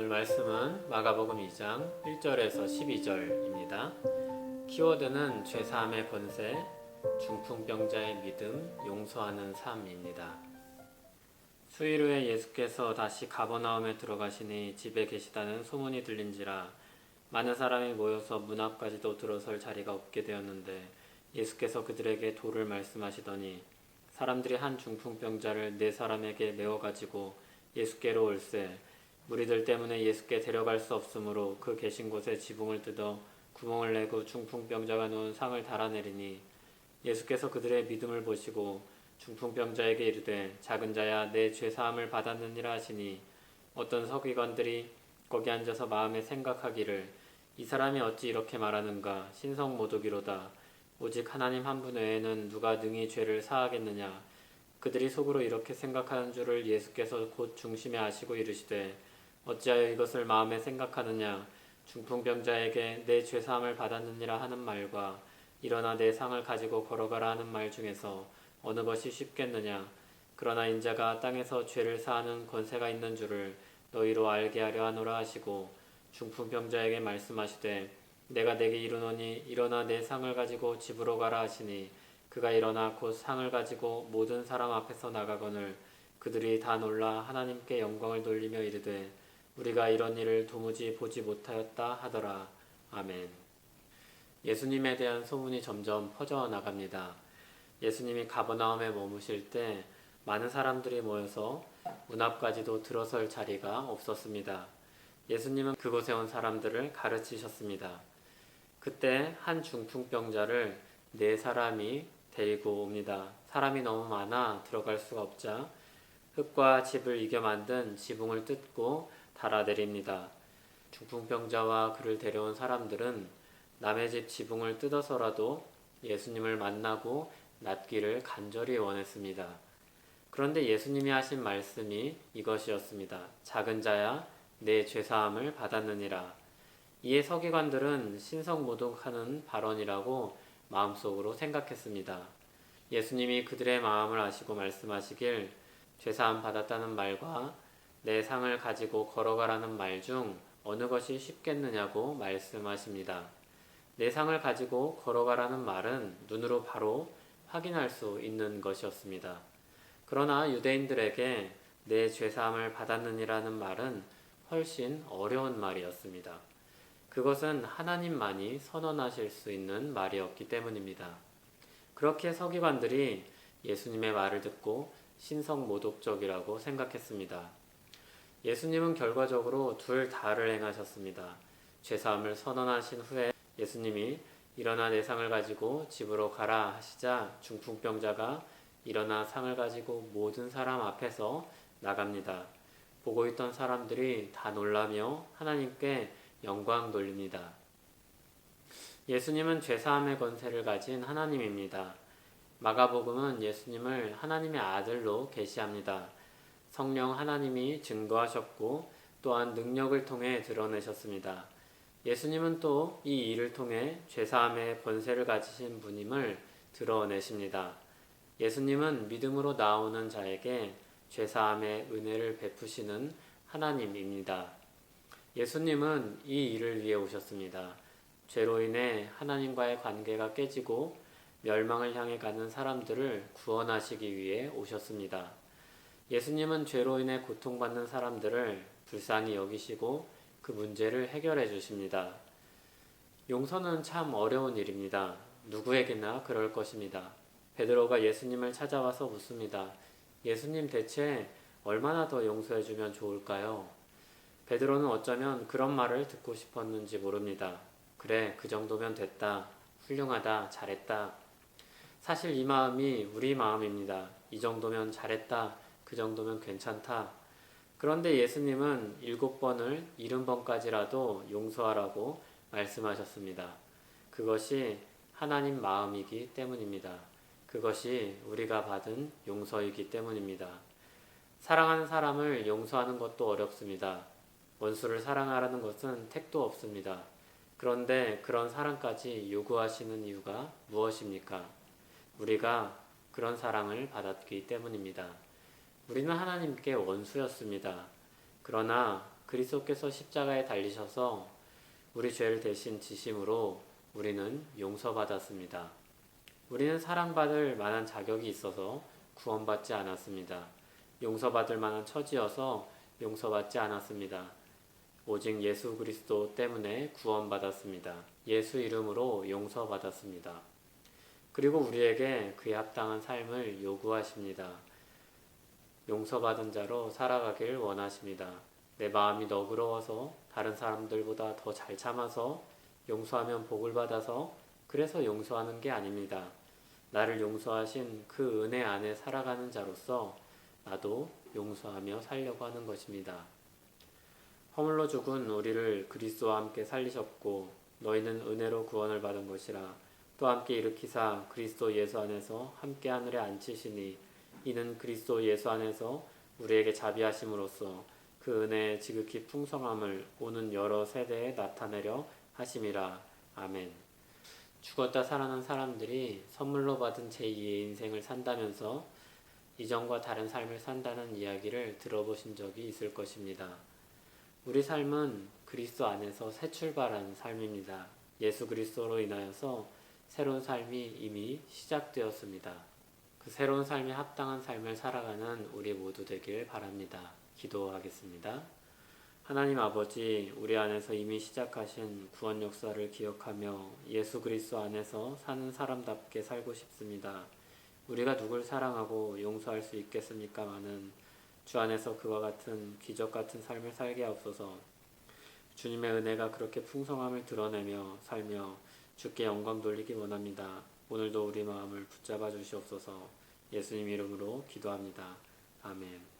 오늘 말씀은 마가복음 2장 1절에서 12절입니다. 키워드는 죄사함의 권세, 중풍병자의 믿음, 용서하는 삶입니다. 수일 후에 예수께서 다시 가버나움에 들어가시니 집에 계시다는 소문이 들린지라 많은 사람이 모여서 문 앞까지도 들어설 자리가 없게 되었는데 예수께서 그들에게 도를 말씀하시더니 사람들이 한 중풍병자를 네 사람에게 메워가지고 예수께로 올세 무리들 때문에 예수께 데려갈 수 없으므로 그 계신 곳에 지붕을 뜯어 구멍을 내고 중풍병자가 누운 상을 달아내리니 예수께서 그들의 믿음을 보시고 중풍병자에게 이르되 작은 자야 내 죄사함을 받았느니라 하시니 어떤 서기관들이 거기 앉아서 마음에 생각하기를 이 사람이 어찌 이렇게 말하는가 신성모독이로다 오직 하나님 한 분 외에는 누가 능히 죄를 사하겠느냐 그들이 속으로 이렇게 생각하는 줄을 예수께서 곧 중심에 아시고 이르시되 어찌하여 이것을 마음에 생각하느냐 중풍병자에게 내 죄사함을 받았느니라 하는 말과 일어나 내 상을 가지고 걸어가라 하는 말 중에서 어느 것이 쉽겠느냐 그러나 인자가 땅에서 죄를 사하는 권세가 있는 줄을 너희로 알게 하려 하노라 하시고 중풍병자에게 말씀하시되 내가 내게 이르노니 일어나 내 상을 가지고 집으로 가라 하시니 그가 일어나 곧 상을 가지고 모든 사람 앞에서 나가거늘 그들이 다 놀라 하나님께 영광을 돌리며 이르되 우리가 이런 일을 도무지 보지 못하였다 하더라. 아멘. 예수님에 대한 소문이 점점 퍼져나갑니다. 예수님이 가버나움에 머무실 때 많은 사람들이 모여서 문 앞까지도 들어설 자리가 없었습니다. 예수님은 그곳에 온 사람들을 가르치셨습니다. 그때 한 중풍병자를 네 사람이 데리고 옵니다. 사람이 너무 많아 들어갈 수가 없자 흙과 집을 이겨 만든 지붕을 뜯고 달아내립니다. 중풍병자와 그를 데려온 사람들은 남의 집 지붕을 뜯어서라도 예수님을 만나고 낫기를 간절히 원했습니다. 그런데 예수님이 하신 말씀이 이것이었습니다. 작은 자야 내 죄사함을 받았느니라. 이에 서기관들은 신성모독하는 발언이라고 마음속으로 생각했습니다. 예수님이 그들의 마음을 아시고 말씀하시길 죄사함 받았다는 말과 내 상을 가지고 걸어가라는 말 중 어느 것이 쉽겠느냐고 말씀하십니다. 내 상을 가지고 걸어가라는 말은 눈으로 바로 확인할 수 있는 것이었습니다. 그러나 유대인들에게 내 죄사함을 받았느니라는 말은 훨씬 어려운 말이었습니다. 그것은 하나님만이 선언하실 수 있는 말이었기 때문입니다. 그렇게 서기관들이 예수님의 말을 듣고 신성모독적이라고 생각했습니다. 예수님은 결과적으로 둘 다를 행하셨습니다. 죄사함을 선언하신 후에 예수님이 일어나 내 상을 가지고 집으로 가라 하시자 중풍병자가 일어나 상을 가지고 모든 사람 앞에서 나갑니다. 보고 있던 사람들이 다 놀라며 하나님께 영광 돌립니다. 예수님은 죄사함의 권세를 가진 하나님입니다. 마가복음은 예수님을 하나님의 아들로 계시합니다. 성령 하나님이 증거하셨고 또한 능력을 통해 드러내셨습니다. 예수님은 또 이 일을 통해 죄사함의 권세를 가지신 분임을 드러내십니다. 예수님은 믿음으로 나오는 자에게 죄사함의 은혜를 베푸시는 하나님입니다. 예수님은 이 일을 위해 오셨습니다. 죄로 인해 하나님과의 관계가 깨지고 멸망을 향해 가는 사람들을 구원하시기 위해 오셨습니다. 예수님은 죄로 인해 고통받는 사람들을 불쌍히 여기시고 그 문제를 해결해 주십니다. 용서는 참 어려운 일입니다. 누구에게나 그럴 것입니다. 베드로가 예수님을 찾아와서 묻습니다. 예수님 대체 얼마나 더 용서해 주면 좋을까요? 베드로는 어쩌면 그런 말을 듣고 싶었는지 모릅니다. 그래, 그 정도면 됐다. 훌륭하다. 잘했다. 사실 이 마음이 우리 마음입니다. 이 정도면 잘했다. 그 정도면 괜찮다. 그런데 예수님은 7번을 70번까지라도 용서하라고 말씀하셨습니다. 그것이 하나님 마음이기 때문입니다. 그것이 우리가 받은 용서이기 때문입니다. 사랑하는 사람을 용서하는 것도 어렵습니다. 원수를 사랑하라는 것은 택도 없습니다. 그런데 그런 사랑까지 요구하시는 이유가 무엇입니까? 우리가 그런 사랑을 받았기 때문입니다. 우리는 하나님께 원수였습니다. 그러나 그리스도께서 십자가에 달리셔서 우리 죄를 대신 지심으로 우리는 용서받았습니다. 우리는 사랑받을 만한 자격이 있어서 구원받지 않았습니다. 용서받을 만한 처지여서 용서받지 않았습니다. 오직 예수 그리스도 때문에 구원받았습니다. 예수 이름으로 용서받았습니다. 그리고 우리에게 그에 합당한 삶을 요구하십니다. 용서받은 자로 살아가길 원하십니다. 내 마음이 너그러워서 다른 사람들보다 더 잘 참아서 용서하면 복을 받아서 그래서 용서하는 게 아닙니다. 나를 용서하신 그 은혜 안에 살아가는 자로서 나도 용서하며 살려고 하는 것입니다. 허물로 죽은 우리를 그리스도와 함께 살리셨고 너희는 은혜로 구원을 받은 것이라 또 함께 일으키사 그리스도 예수 안에서 함께 하늘에 앉히시니 이는 그리스도 예수 안에서 우리에게 자비하심으로써 그 은혜의 지극히 풍성함을 오는 여러 세대에 나타내려 하심이라. 아멘. 죽었다 살아난 사람들이 선물로 받은 제2의 인생을 산다면서 이전과 다른 삶을 산다는 이야기를 들어보신 적이 있을 것입니다. 우리 삶은 그리스도 안에서 새 출발하는 삶입니다. 예수 그리스도로 인하여서 새로운 삶이 이미 시작되었습니다. 그 새로운 삶에 합당한 삶을 살아가는 우리 모두 되길 바랍니다. 기도하겠습니다. 하나님 아버지, 우리 안에서 이미 시작하신 구원 역사를 기억하며 예수 그리스도 안에서 사는 사람답게 살고 싶습니다. 우리가 누굴 사랑하고 용서할 수 있겠습니까마는 주 안에서 그와 같은 기적 같은 삶을 살게 하옵소서. 주님의 은혜가 그렇게 풍성함을 드러내며 살며 주께 영광 돌리기 원합니다. 오늘도 우리 마음을 붙잡아 주시옵소서. 예수님 이름으로 기도합니다. 아멘.